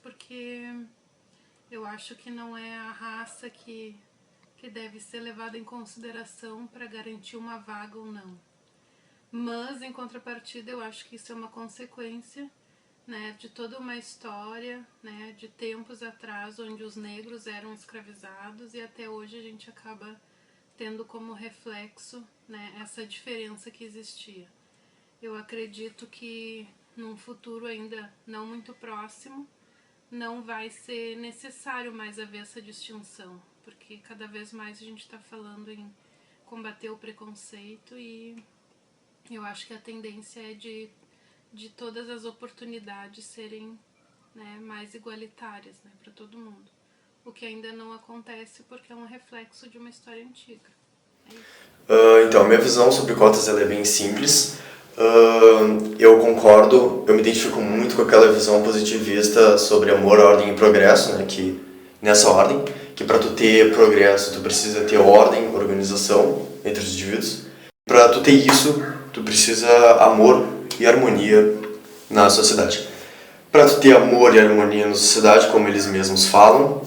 Porque eu acho que não é a raça que deve ser levada em consideração para garantir uma vaga ou não. Mas, em contrapartida, eu acho que isso é uma consequência, né, de toda uma história, né, de tempos atrás, onde os negros eram escravizados, e até hoje a gente acaba tendo como reflexo, né, essa diferença que existia. Eu acredito que num futuro ainda não muito próximo, não vai ser necessário mais haver essa distinção, porque cada vez mais a gente está falando em combater o preconceito, e eu acho que a tendência é de todas as oportunidades serem, né, mais igualitárias, né, para todo mundo. O que ainda não acontece porque é um reflexo de uma história antiga. Então, a minha visão sobre cotas ela é bem simples. Eu concordo, eu me identifico muito com aquela visão positivista sobre amor, ordem e progresso, né, que nessa ordem, que para tu ter progresso tu precisa ter ordem, organização entre os indivíduos. Para tu ter isso, tu precisa amor e harmonia na sociedade. Para tu ter amor e harmonia na sociedade, como eles mesmos falam,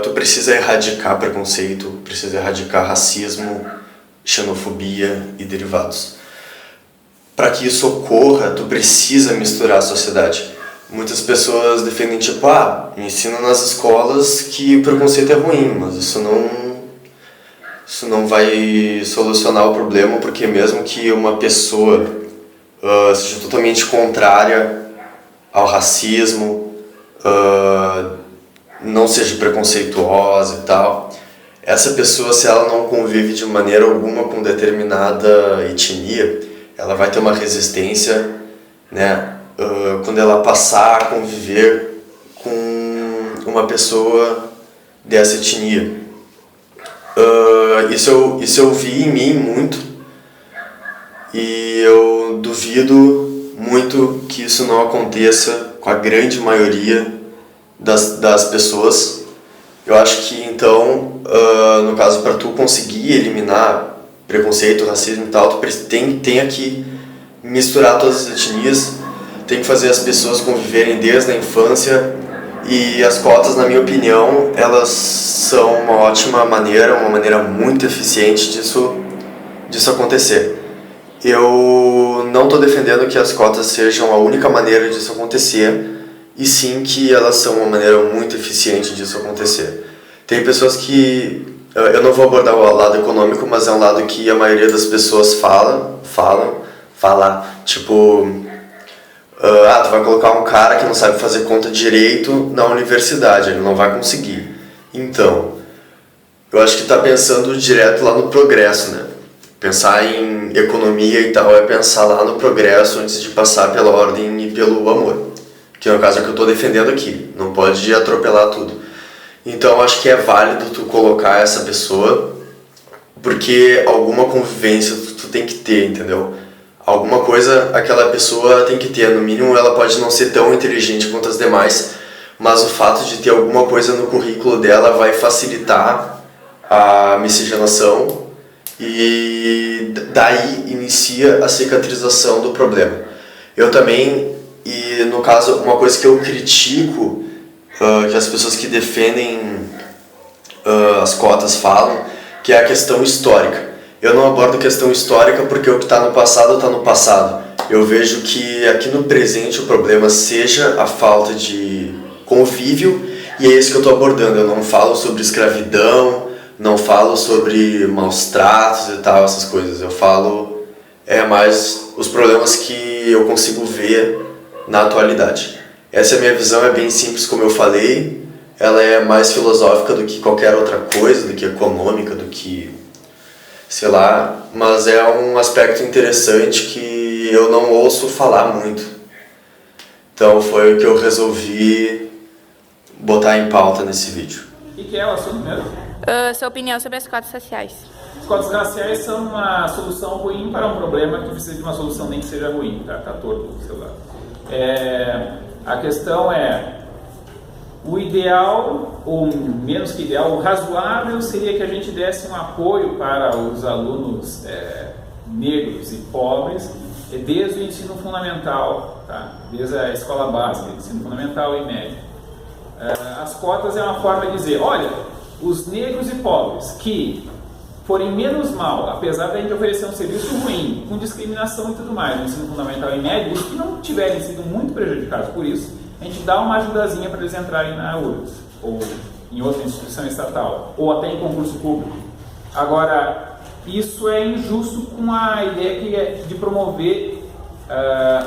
tu precisa erradicar preconceito, precisa erradicar racismo, xenofobia e derivados. Para que isso ocorra, tu precisa misturar a sociedade. Muitas pessoas defendem tipo, ensina nas escolas que o preconceito é ruim, mas isso não vai solucionar o problema, porque mesmo que uma pessoa seja totalmente contrária ao racismo, não seja preconceituosa e tal, essa pessoa, se ela não convive de maneira alguma com determinada etnia, ela vai ter uma resistência, né, quando ela passar a conviver com uma pessoa dessa etnia. Isso eu vi em mim muito, e eu duvido muito que isso não aconteça com a grande maioria das pessoas. Eu acho que então, no caso, para tu conseguir eliminar preconceito, racismo e tal, tu tem que misturar todas as etnias, tem que fazer as pessoas conviverem desde a infância, e as cotas, na minha opinião, elas são uma ótima maneira, uma maneira muito eficiente disso acontecer. Eu não estou defendendo que as cotas sejam a única maneira disso acontecer, e sim que elas são uma maneira muito eficiente disso acontecer. Tem pessoas que... Eu não vou abordar o lado econômico, mas é um lado que a maioria das pessoas fala, tipo... tu vai colocar um cara que não sabe fazer conta direito na universidade, ele não vai conseguir. Então, eu acho que está pensando direto lá no progresso, né? Pensar em economia e tal é pensar lá no progresso antes de passar pela ordem e pelo amor, que é o caso que eu estou defendendo aqui, não pode atropelar tudo. Então acho que é válido tu colocar essa pessoa, porque alguma convivência tu tem que ter, entendeu? Alguma coisa aquela pessoa tem que ter, no mínimo ela pode não ser tão inteligente quanto as demais, mas o fato de ter alguma coisa no currículo dela vai facilitar a miscigenação, e daí inicia a cicatrização do problema. Eu também, e no caso, uma coisa que eu critico, que as pessoas que defendem as cotas falam, que é a questão histórica. Eu não abordo questão histórica porque o que está no passado está no passado. Eu vejo que aqui no presente o problema seja a falta de convívio E é isso que eu estou abordando. Eu não falo sobre escravidão, não falo sobre maus tratos e tal, essas coisas. Eu falo mais os problemas que eu consigo ver na atualidade. Essa é a minha visão, é bem simples, como eu falei. Ela é mais filosófica do que qualquer outra coisa, do que econômica, do que, sei lá, mas é um aspecto interessante que eu não ouço falar muito. Então foi o que eu resolvi botar em pauta nesse vídeo. O que é o assunto mesmo? Sua opinião sobre as cotas sociais. As cotas raciais são uma solução ruim para um problema que precisa de uma solução nem que seja ruim, tá torto do seu lado. A questão é, o ideal, ou menos que ideal, o razoável seria que a gente desse um apoio para os alunos negros e pobres desde o ensino fundamental, tá? Desde a escola básica, ensino fundamental e médio. As cotas é uma forma de dizer, olha, os negros e pobres que forem menos mal, apesar da gente oferecer um serviço ruim, com discriminação e tudo mais, no ensino fundamental e médio, os que não tiverem sido muito prejudicados por isso, a gente dá uma ajudazinha para eles entrarem na URGS, ou em outra instituição estatal, ou até em concurso público. Agora, isso é injusto com a ideia que é de promover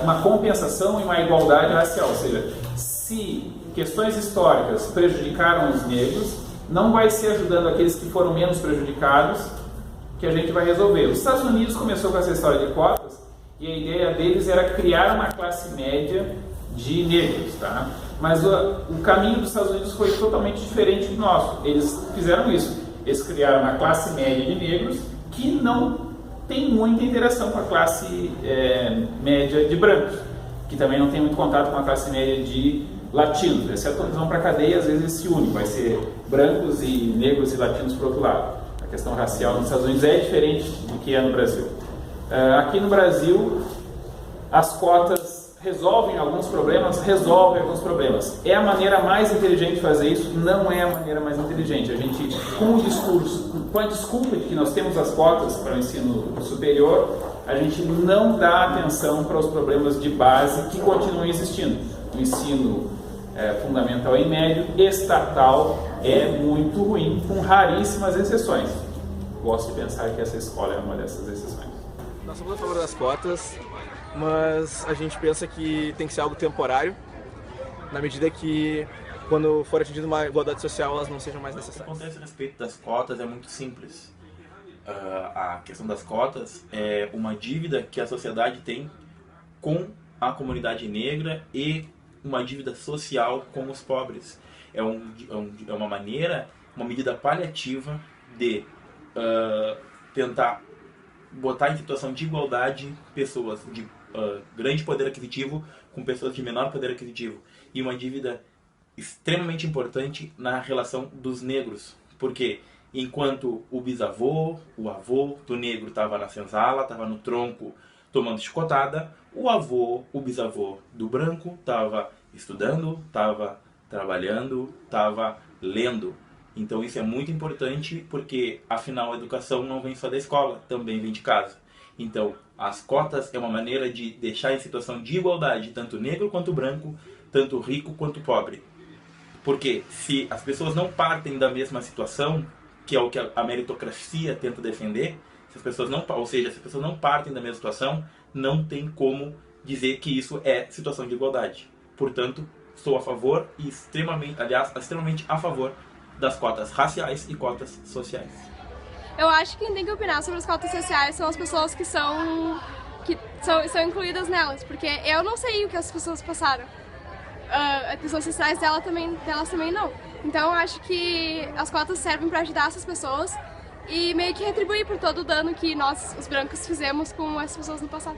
uma compensação e uma igualdade racial, ou seja, se questões históricas prejudicaram os negros, não vai ser ajudando aqueles que foram menos prejudicados que a gente vai resolver. Os Estados Unidos começou com essa história de cotas e a ideia deles era criar uma classe média de negros, tá? Mas o caminho dos Estados Unidos foi totalmente diferente do nosso. Eles fizeram isso. Eles criaram uma classe média de negros que não tem muita interação com a classe média de brancos, que também não tem muito contato com a classe média de latinos, exceto quando eles vão para a cadeia, às vezes eles se unem, vai ser brancos e negros e latinos por outro lado. A questão racial nos Estados Unidos é diferente do que é no Brasil. Aqui no Brasil, as cotas resolvem alguns problemas, É a maneira mais inteligente de fazer isso? Não é a maneira mais inteligente. A gente, com o discurso, com a desculpa de que nós temos as cotas para o ensino superior, a gente não dá atenção para os problemas de base que continuam existindo. O ensino fundamental e médio, estatal, é muito ruim, com raríssimas exceções. Gosto de pensar que essa escola é uma dessas exceções. Nós somos a favor das cotas, mas a gente pensa que tem que ser algo temporário, na medida que, quando for atingida uma igualdade social, elas não sejam mais necessárias. O que acontece a respeito das cotas é muito simples. A questão das cotas é uma dívida que a sociedade tem com a comunidade negra e uma dívida social com os pobres. É uma maneira, uma medida paliativa de tentar botar em situação de igualdade pessoas de grande poder aquisitivo com pessoas de menor poder aquisitivo. E uma dívida extremamente importante na relação dos negros, porque enquanto o bisavô, o avô do negro estava na senzala, estava no tronco tomando chicotada, o bisavô do branco estava estudando, estava trabalhando, estava lendo. Então isso é muito importante porque, afinal, a educação não vem só da escola, também vem de casa. Então, as cotas é uma maneira de deixar em situação de igualdade tanto negro quanto branco, tanto rico quanto pobre. Porque se as pessoas não partem da mesma situação, que é o que a meritocracia tenta defender, se as pessoas não partem da mesma situação, não tem como dizer que isso é situação de igualdade. Portanto, sou a favor e extremamente a favor das cotas raciais e cotas sociais. Eu acho que quem tem que opinar sobre as cotas sociais são as pessoas que são incluídas nelas, porque eu não sei o que as pessoas passaram. As questões sociais delas também não. Então eu acho que as cotas servem para ajudar essas pessoas e meio que retribuir por todo o dano que nós, os brancos, fizemos com essas pessoas no passado.